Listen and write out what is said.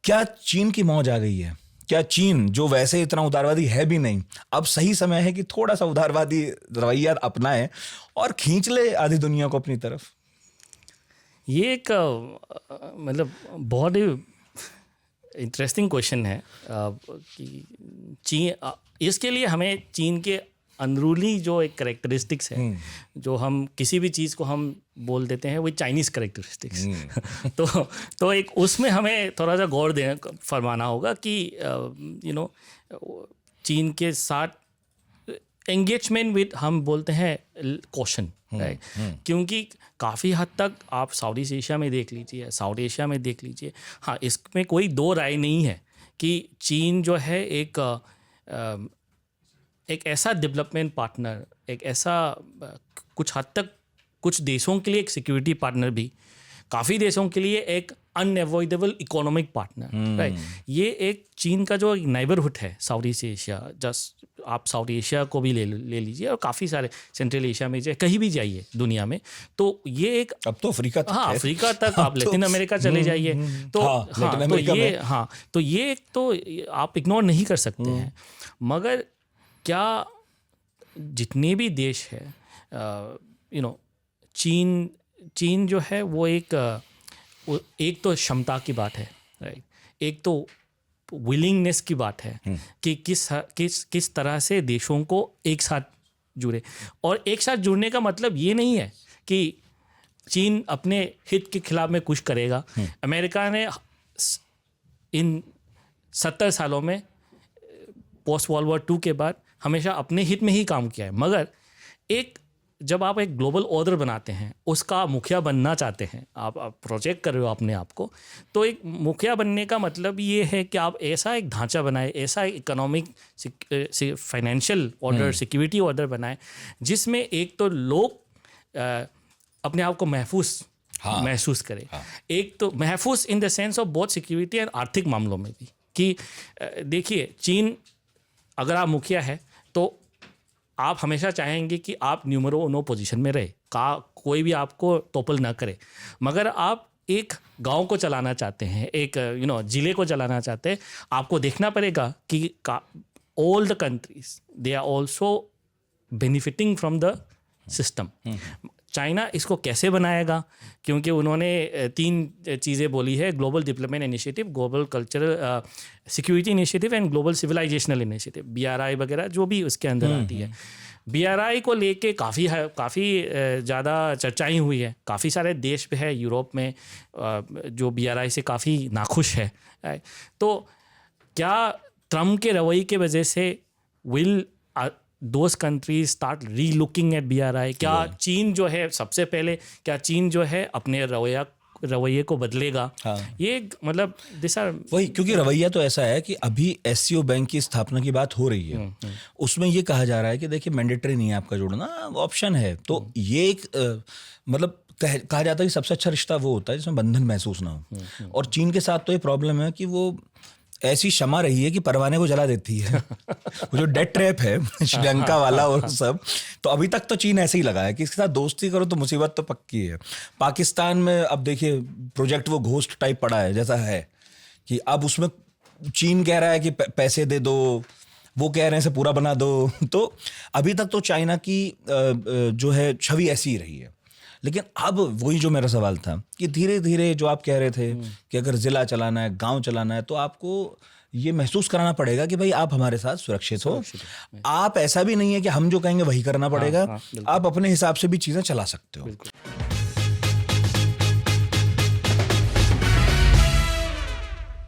क्या चीन की मौज आ गई है? क्या चीन, जो वैसे इतना उदारवादी है भी नहीं, अब सही समय है कि थोड़ा सा उदारवादी रवैया अपनाए और खींच ले आधी दुनिया को अपनी तरफ? ये एक मतलब बहुत ही इंटरेस्टिंग क्वेश्चन है कि चीन, इसके लिए हमें चीन के अंदरूनी जो एक करेक्टरिस्टिक्स है, जो हम किसी भी चीज़ को हम बोल देते हैं वो चाइनीज़ करेक्टरिस्टिक्स तो एक उसमें हमें थोड़ा सा गौर देना फरमाना होगा कि चीन के साथ एंगेजमेंट विद हम बोलते हैं कॉशन, राइट? क्योंकि काफ़ी हद तक आप साउथ ईस्ट एशिया में देख लीजिए, साउथ एशिया में देख लीजिए, हाँ, इसमें कोई दो राय नहीं है कि चीन जो है एक ऐसा डेवलपमेंट पार्टनर, एक ऐसा कुछ हद तक कुछ देशों के लिए एक सिक्योरिटी पार्टनर भी, काफ़ी देशों के लिए एक अनएवॉइडेबल इकोनॉमिक पार्टनर, राइट? ये एक चीन का जो नेबरहुड है साउथ ईस्ट एशिया, जस्ट आप साउथ एशिया को भी ले लीजिए और काफ़ी सारे सेंट्रल एशिया में, कहीं भी जाइए दुनिया में, तो ये एक, अब तो अफ्रीका तक, हाँ, अफ्रीका तक, आप लैटिन अमेरिका चले जाइए तो तो ये एक तो आप इग्नोर नहीं कर सकते हैं। मगर क्या जितने भी देश है, चीन जो है वो एक तो क्षमता की बात है, राइट? एक तो विलिंगनेस की बात है कि किस तरह से देशों को एक साथ जुड़े। और एक साथ जुड़ने का मतलब ये नहीं है कि चीन अपने हित के खिलाफ में कुछ करेगा। अमेरिका ने इन 70 सालों में पोस्ट वर्ल्ड वॉर 2 के बाद हमेशा अपने हित में ही काम किया है। मगर जब आप एक ग्लोबल ऑर्डर बनाते हैं, उसका मुखिया बनना चाहते हैं, आप प्रोजेक्ट कर रहे हो अपने आप को, तो एक मुखिया बनने का मतलब ये है कि आप ऐसा एक ढांचा बनाए, ऐसा economic financial order, security order बनाए, जिसमें एक तो लोग अपने आप को महसूस करें। एक तो महफूज in the sense of both security and आर्थिक मामलों में भी, कि देखिए, चीन अगर आप मुखिया है तो आप हमेशा चाहेंगे कि आप न्यूमरो उनो पोजीशन में रहे, कोई भी आपको टॉपल ना करे। मगर आप एक गांव को चलाना चाहते हैं, एक जिले को चलाना चाहते हैं, आपको देखना पड़ेगा कि all the countries they are also benefiting from the system. China इसको कैसे बनाएगा? क्योंकि उन्होंने 3 चीज़ें बोली है: global development initiative, global cultural security initiative and global civilisational initiative, BRI वगैरह जो भी उसके अंदर आती है। BRI को लेके काफ़ी ज़्यादा चर्चाएं हुई है। काफ़ी सारे देश भी है यूरोप में जो BRI से काफ़ी नाखुश है। तो क्या ट्रम्प के रवैये की वजह से will those countries start re-looking at BRI? क्या चीन जो है, सबसे पहले क्या चीन जो है अपने रवैये को बदलेगा? ये मतलब वही, क्योंकि रवैया तो ऐसा है कि अभी SCO बैंक की स्थापना की बात हो रही है, उसमें ये कहा जा रहा है कि देखिए, मैंडेटरी नहीं है आपका जुड़ना, ऑप्शन है। तो ये एक मतलब कहा जाता है कि सबसे अच्छा रिश्ता वो होता है जिसमें बंधन महसूस ना हो। और चीन के साथ तो ये प्रॉब्लम है कि वो ऐसी क्षमा रही है कि परवाने को जला देती है। वो जो डेथ ट्रैप है श्रीलंका वाला और सब, तो अभी तक तो चीन ऐसे ही लगा है कि इसके साथ दोस्ती करो तो मुसीबत तो पक्की है। पाकिस्तान में अब देखिए, प्रोजेक्ट वो घोस्ट टाइप पड़ा है जैसा है, कि अब उसमें चीन कह रहा है कि पैसे दे दो, वो कह रहे हैं इसे पूरा बना दो। तो अभी तक तो चाइना की जो है छवि ऐसी ही रही है। लेकिन अब वही जो मेरा सवाल था कि धीरे धीरे जो आप कह रहे थे कि अगर जिला चलाना है, गांव चलाना है, तो आपको ये महसूस कराना पड़ेगा कि भाई आप हमारे साथ सुरक्षित हो। आप ऐसा भी नहीं है कि हम जो कहेंगे वही करना पड़ेगा। आप अपने हिसाब से भी चीज़ें चला सकते हो।